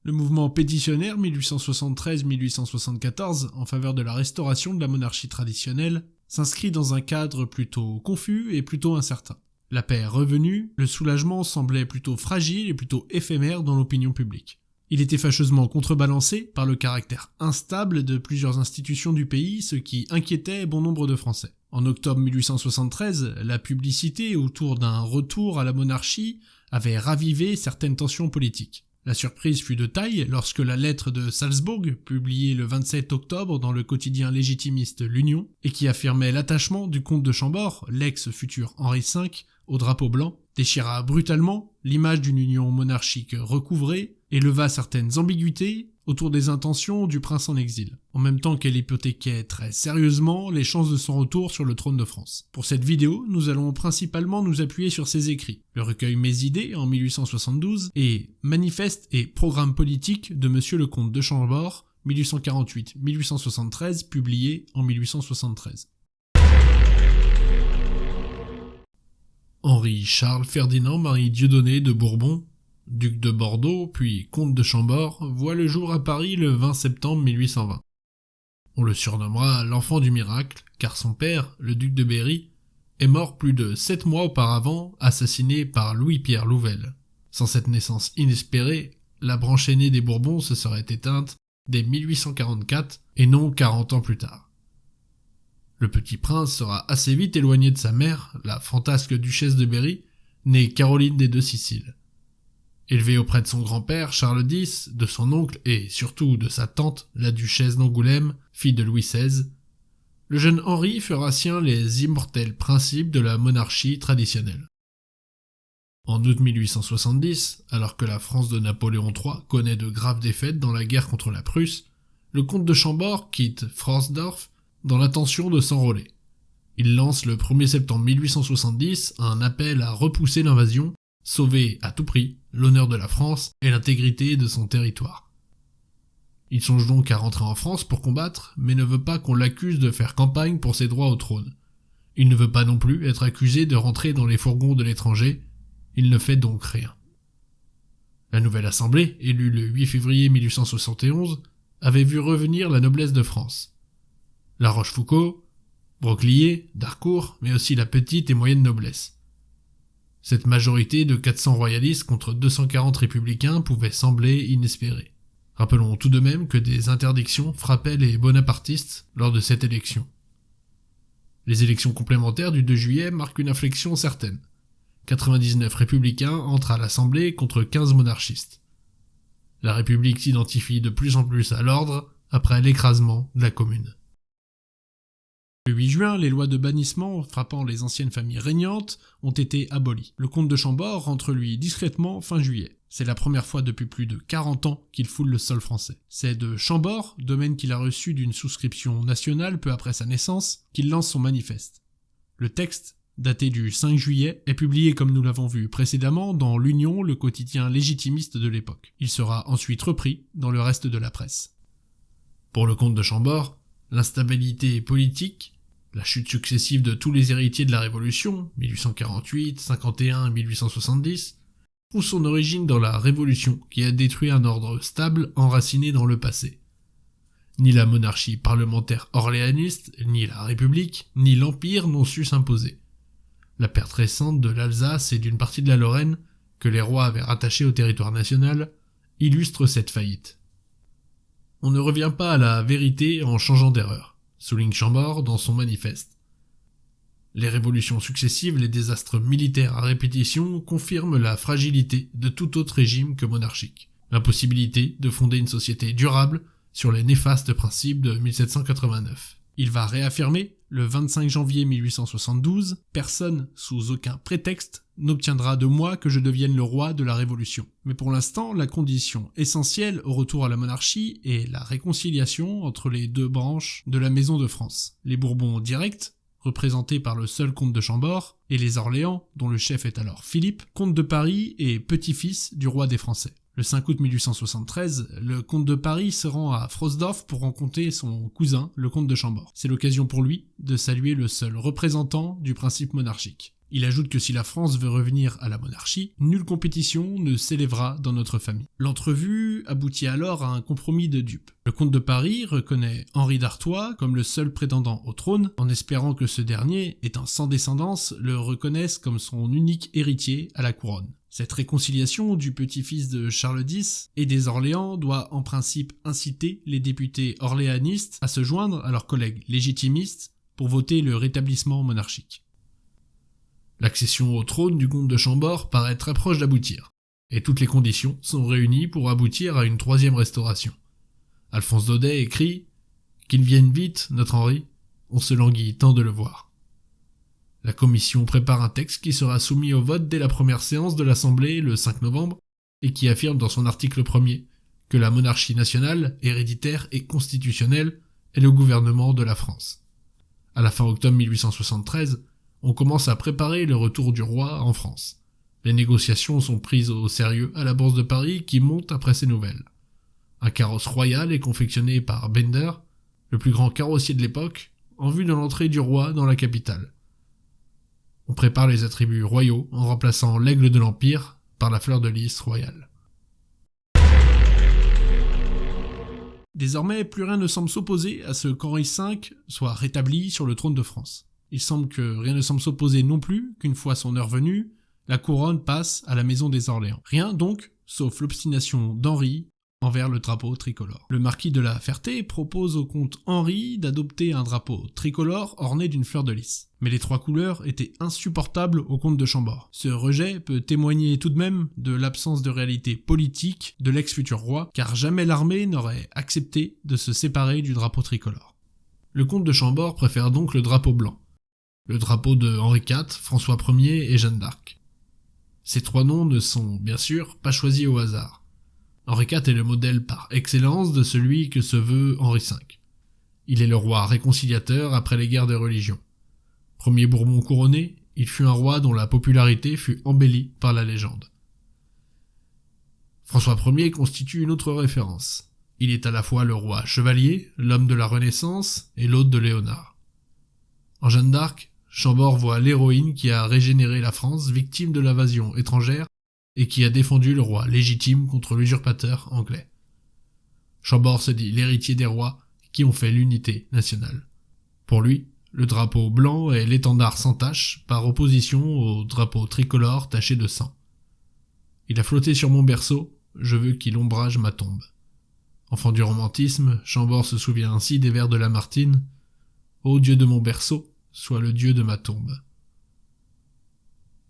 Le mouvement pétitionnaire 1873-1874 en faveur de la restauration de la monarchie traditionnelle s'inscrit dans un cadre plutôt confus et plutôt incertain. La paix revenue, le soulagement semblait plutôt fragile et plutôt éphémère dans l'opinion publique. Il était fâcheusement contrebalancé par le caractère instable de plusieurs institutions du pays, ce qui inquiétait bon nombre de Français. En octobre 1873, la publicité autour d'un retour à la monarchie avait ravivé certaines tensions politiques. La surprise fut de taille lorsque la lettre de Salzbourg, publiée le 27 octobre dans le quotidien légitimiste L'Union, et qui affirmait l'attachement du comte de Chambord, l'ex-futur Henri V, au drapeau blanc, déchira brutalement l'image d'une union monarchique recouvrée et leva certaines ambiguïtés autour des intentions du prince en exil, en même temps qu'elle hypothéquait très sérieusement les chances de son retour sur le trône de France. Pour cette vidéo, nous allons principalement nous appuyer sur ses écrits, le recueil Mes idées en 1872 et Manifeste et programme politique de Monsieur le comte de Chambord 1848-1873 publié en 1873. Henri Charles Ferdinand Marie Dieudonné de Bourbon, duc de Bordeaux puis comte de Chambord, voit le jour à Paris le 20 septembre 1820. On le surnommera l'enfant du miracle, car son père, le duc de Berry, est mort plus de 7 mois auparavant, assassiné par Louis-Pierre Louvel. Sans cette naissance inespérée, la branche aînée des Bourbons se serait éteinte dès 1844 et non 40 ans plus tard. Le petit prince sera assez vite éloigné de sa mère, la fantasque duchesse de Berry, née Caroline des Deux Siciles. Élevé auprès de son grand-père, Charles X, de son oncle et surtout de sa tante, la duchesse d'Angoulême, fille de Louis XVI, le jeune Henri fera sien les immortels principes de la monarchie traditionnelle. En août 1870, alors que la France de Napoléon III connaît de graves défaites dans la guerre contre la Prusse, le comte de Chambord quitte Fronsdorf dans l'intention de s'enrôler. Il lance le 1er septembre 1870 un appel à repousser l'invasion, sauver à tout prix l'honneur de la France et l'intégrité de son territoire. Il songe donc à rentrer en France pour combattre, mais ne veut pas qu'on l'accuse de faire campagne pour ses droits au trône. Il ne veut pas non plus être accusé de rentrer dans les fourgons de l'étranger, il ne fait donc rien. La nouvelle assemblée, élue le 8 février 1871, avait vu revenir la noblesse de France. La Rochefoucauld, Broclier, d'Harcourt, mais aussi la petite et moyenne noblesse. Cette majorité de 400 royalistes contre 240 républicains pouvait sembler inespérée. Rappelons tout de même que des interdictions frappaient les bonapartistes lors de cette élection. Les élections complémentaires du 2 juillet marquent une inflexion certaine. 99 républicains entrent à l'Assemblée contre 15 monarchistes. La République s'identifie de plus en plus à l'ordre après l'écrasement de la Commune. Le 8 juin, les lois de bannissement frappant les anciennes familles régnantes ont été abolies. Le comte de Chambord rentre lui discrètement fin juillet. C'est la première fois depuis plus de 40 ans qu'il foule le sol français. C'est de Chambord, domaine qu'il a reçu d'une souscription nationale peu après sa naissance, qu'il lance son manifeste. Le texte, daté du 5 juillet, est publié comme nous l'avons vu précédemment dans l'Union, le quotidien légitimiste de l'époque. Il sera ensuite repris dans le reste de la presse. Pour le comte de Chambord, l'instabilité politique, la chute successive de tous les héritiers de la Révolution, 1848, 51 et 1870, trouve son origine dans la Révolution qui a détruit un ordre stable enraciné dans le passé. Ni la monarchie parlementaire orléaniste, ni la République, ni l'Empire n'ont su s'imposer. La perte récente de l'Alsace et d'une partie de la Lorraine, que les rois avaient rattachée au territoire national, illustre cette faillite. On ne revient pas à la vérité en changeant d'erreur, souligne Chambord dans son manifeste. Les révolutions successives, les désastres militaires à répétition confirment la fragilité de tout autre régime que monarchique, l'impossibilité de fonder une société durable sur les néfastes principes de 1789. Il va réaffirmer, le 25 janvier 1872, « Personne, sous aucun prétexte, n'obtiendra de moi que je devienne le roi de la Révolution. Mais pour l'instant, la condition essentielle au retour à la monarchie est la réconciliation entre les deux branches de la Maison de France. Les Bourbons directs, représentés par le seul comte de Chambord, et les Orléans, dont le chef est alors Philippe, comte de Paris et petit-fils du roi des Français. Le 5 août 1873, le comte de Paris se rend à Frosdorf pour rencontrer son cousin, le comte de Chambord. C'est l'occasion pour lui de saluer le seul représentant du principe monarchique. Il ajoute que si la France veut revenir à la monarchie, nulle compétition ne s'élèvera dans notre famille. L'entrevue aboutit alors à un compromis de dupes. Le comte de Paris reconnaît Henri d'Artois comme le seul prétendant au trône, en espérant que ce dernier, étant sans descendance, le reconnaisse comme son unique héritier à la couronne. Cette réconciliation du petit-fils de Charles X et des Orléans doit en principe inciter les députés orléanistes à se joindre à leurs collègues légitimistes pour voter le rétablissement monarchique. L'accession au trône du comte de Chambord paraît très proche d'aboutir, et toutes les conditions sont réunies pour aboutir à une troisième restauration. Alphonse Daudet écrit « Qu'il vienne vite, notre Henri, on se languit tant de le voir ». La commission prépare un texte qui sera soumis au vote dès la première séance de l'Assemblée le 5 novembre et qui affirme dans son article 1er que la monarchie nationale, héréditaire et constitutionnelle est le gouvernement de la France. À la fin octobre 1873, on commence à préparer le retour du roi en France. Les négociations sont prises au sérieux à la Bourse de Paris qui monte après ces nouvelles. Un carrosse royal est confectionné par Bender, le plus grand carrossier de l'époque, en vue de l'entrée du roi dans la capitale. On prépare les attributs royaux en remplaçant l'aigle de l'Empire par la fleur de lys royale. Désormais, plus rien ne semble s'opposer à ce qu'Henri V soit rétabli sur le trône de France. Il semble que rien ne semble s'opposer non plus qu'une fois son heure venue, la couronne passe à la maison des Orléans. Rien donc, sauf l'obstination d'Henri envers le drapeau tricolore. Le marquis de la Ferté propose au comte Henri d'adopter un drapeau tricolore orné d'une fleur de lys. Mais les trois couleurs étaient insupportables au comte de Chambord. Ce rejet peut témoigner tout de même de l'absence de réalité politique de l'ex-futur roi, car jamais l'armée n'aurait accepté de se séparer du drapeau tricolore. Le comte de Chambord préfère donc le drapeau blanc, le drapeau de Henri IV, François Ier et Jeanne d'Arc. Ces trois noms ne sont, bien sûr, pas choisis au hasard. Henri IV est le modèle par excellence de celui que se veut Henri V. Il est le roi réconciliateur après les guerres de religion. Premier Bourbon couronné, il fut un roi dont la popularité fut embellie par la légende. François Ier constitue une autre référence. Il est à la fois le roi chevalier, l'homme de la Renaissance et l'hôte de Léonard. En Jeanne d'Arc, Chambord voit l'héroïne qui a régénéré la France victime de l'invasion étrangère et qui a défendu le roi légitime contre l'usurpateur anglais. Chambord se dit l'héritier des rois qui ont fait l'unité nationale. Pour lui, le drapeau blanc est l'étendard sans tache par opposition au drapeau tricolore taché de sang. Il a flotté sur mon berceau, je veux qu'il ombrage ma tombe. Enfant du romantisme, Chambord se souvient ainsi des vers de Lamartine « Ô Dieu de mon berceau, sois le Dieu de ma tombe ».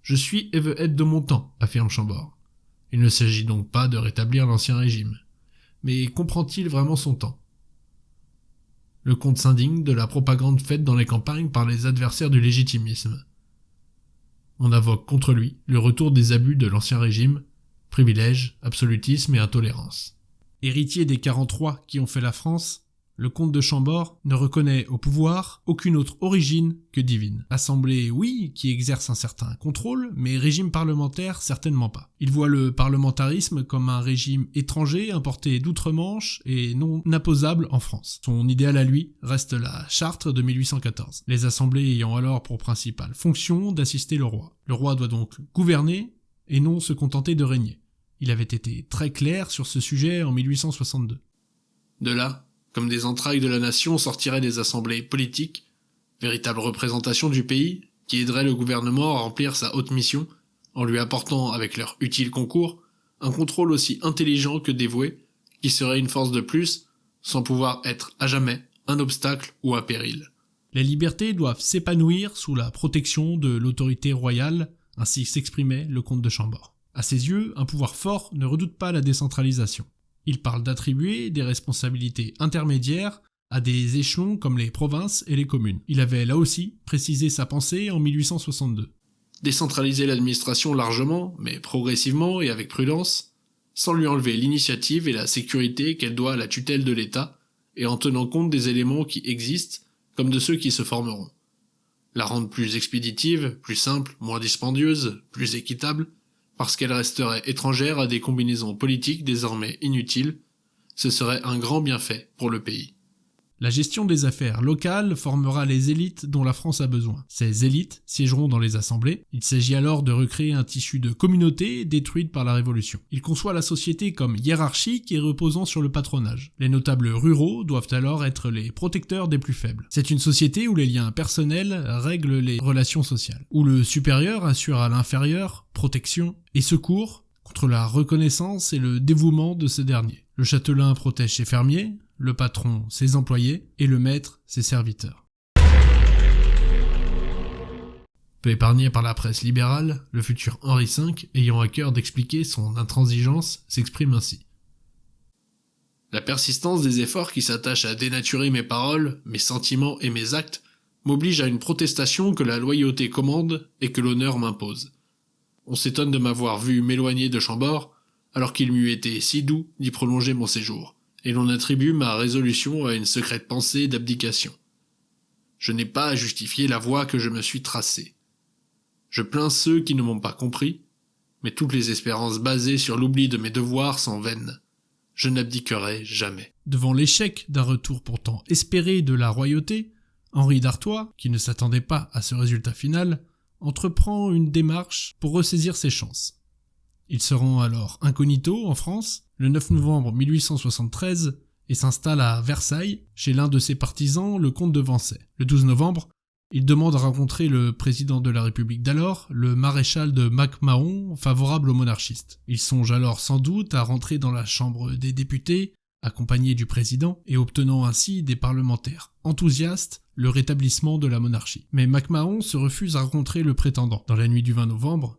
Je suis et veux être de mon temps, affirme Chambord. Il ne s'agit donc pas de rétablir l'ancien régime. Mais comprend-il vraiment son temps ? Le comte s'indigne de la propagande faite dans les campagnes par les adversaires du légitimisme. On invoque contre lui le retour des abus de l'ancien régime, privilèges, absolutisme et intolérance. Héritier des 43 qui ont fait la France, le comte de Chambord ne reconnaît au pouvoir aucune autre origine que divine. Assemblée, oui, qui exerce un certain contrôle, mais régime parlementaire, certainement pas. Il voit le parlementarisme comme un régime étranger importé d'outre-Manche et non imposable en France. Son idéal à lui reste la charte de 1814, les assemblées ayant alors pour principale fonction d'assister le roi. Le roi doit donc gouverner et non se contenter de régner. Il avait été très clair sur ce sujet en 1862. De là, comme des entrailles de la nation sortiraient des assemblées politiques, véritable représentation du pays, qui aiderait le gouvernement à remplir sa haute mission, en lui apportant avec leur utile concours, un contrôle aussi intelligent que dévoué, qui serait une force de plus, sans pouvoir être à jamais un obstacle ou un péril. Les libertés doivent s'épanouir sous la protection de l'autorité royale, ainsi s'exprimait le comte de Chambord. À ses yeux, un pouvoir fort ne redoute pas la décentralisation. Il parle d'attribuer des responsabilités intermédiaires à des échelons comme les provinces et les communes. Il avait là aussi précisé sa pensée en 1862. Décentraliser l'administration largement, mais progressivement et avec prudence, sans lui enlever l'initiative et la sécurité qu'elle doit à la tutelle de l'État, et en tenant compte des éléments qui existent, comme de ceux qui se formeront. La rendre plus expéditive, plus simple, moins dispendieuse, plus équitable, parce qu'elle resterait étrangère à des combinaisons politiques désormais inutiles, ce serait un grand bienfait pour le pays. La gestion des affaires locales formera les élites dont la France a besoin. Ces élites siégeront dans les assemblées. Il s'agit alors de recréer un tissu de communauté détruite par la Révolution. Il conçoit la société comme hiérarchique et reposant sur le patronage. Les notables ruraux doivent alors être les protecteurs des plus faibles. C'est une société où les liens personnels règlent les relations sociales, où le supérieur assure à l'inférieur protection et secours contre la reconnaissance et le dévouement de ces derniers. Le châtelain protège ses fermiers, le patron ses employés et le maître ses serviteurs. Peu épargné par la presse libérale, le futur Henri V, ayant à cœur d'expliquer son intransigeance, s'exprime ainsi. La persistance des efforts qui s'attachent à dénaturer mes paroles, mes sentiments et mes actes m'oblige à une protestation que la loyauté commande et que l'honneur m'impose. On s'étonne de m'avoir vu m'éloigner de Chambord, alors qu'il m'eût été si doux d'y prolonger mon séjour, et l'on attribue ma résolution à une secrète pensée d'abdication. Je n'ai pas à justifier la voie que je me suis tracée. Je plains ceux qui ne m'ont pas compris, mais toutes les espérances basées sur l'oubli de mes devoirs sont vaines. Je n'abdiquerai jamais. Devant l'échec d'un retour pourtant espéré de la royauté, Henri d'Artois, qui ne s'attendait pas à ce résultat final, entreprend une démarche pour ressaisir ses chances. Il se rend alors incognito en France, le 9 novembre 1873, et s'installe à Versailles, chez l'un de ses partisans, le comte de Vancey. Le 12 novembre, il demande à rencontrer le président de la République d'alors, le maréchal de Mac-Mahon, favorable aux monarchistes. Il songe alors sans doute à rentrer dans la Chambre des députés, accompagné du président, et obtenant ainsi des parlementaires enthousiastes le rétablissement de la monarchie. Mais Mac-Mahon se refuse à rencontrer le prétendant. Dans la nuit du 20 novembre,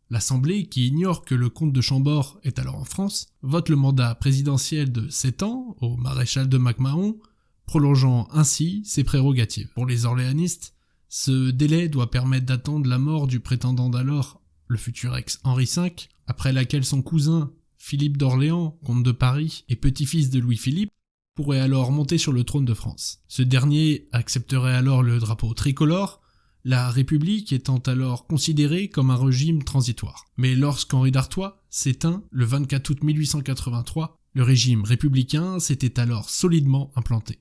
l'Assemblée, qui ignore que le comte de Chambord est alors en France, vote le mandat présidentiel de 7 ans au maréchal de Mac-Mahon, prolongeant ainsi ses prérogatives. Pour les orléanistes, ce délai doit permettre d'attendre la mort du prétendant d'alors, le futur ex-Henri V, après laquelle son cousin, Philippe d'Orléans, comte de Paris et petit-fils de Louis-Philippe, pourrait alors monter sur le trône de France. Ce dernier accepterait alors le drapeau tricolore, la République étant alors considérée comme un régime transitoire. Mais lorsqu'Henri d'Artois s'éteint le 24 août 1883, le régime républicain s'était alors solidement implanté.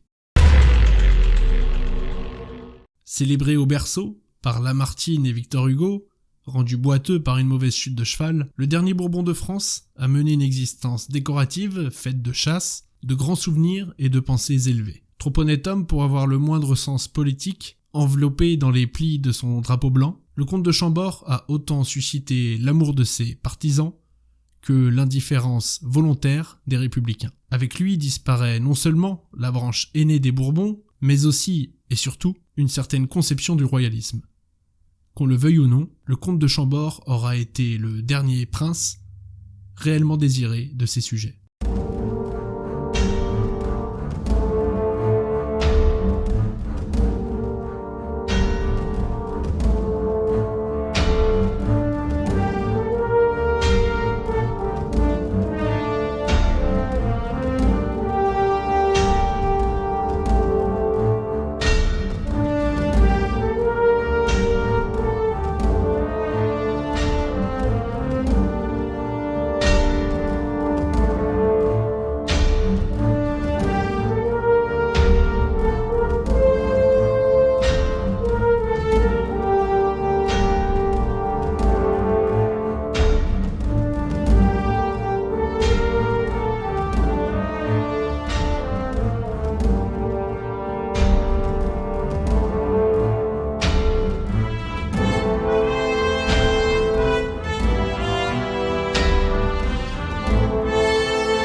Célébré au berceau par Lamartine et Victor Hugo, rendu boiteux par une mauvaise chute de cheval, le dernier Bourbon de France a mené une existence décorative, faite de chasse, de grands souvenirs et de pensées élevées. Trop honnête homme pour avoir le moindre sens politique, enveloppé dans les plis de son drapeau blanc, le comte de Chambord a autant suscité l'amour de ses partisans que l'indifférence volontaire des républicains. Avec lui disparaît non seulement la branche aînée des Bourbons, mais aussi, et surtout, une certaine conception du royalisme. Qu'on le veuille ou non, le comte de Chambord aura été le dernier prince réellement désiré de ses sujets.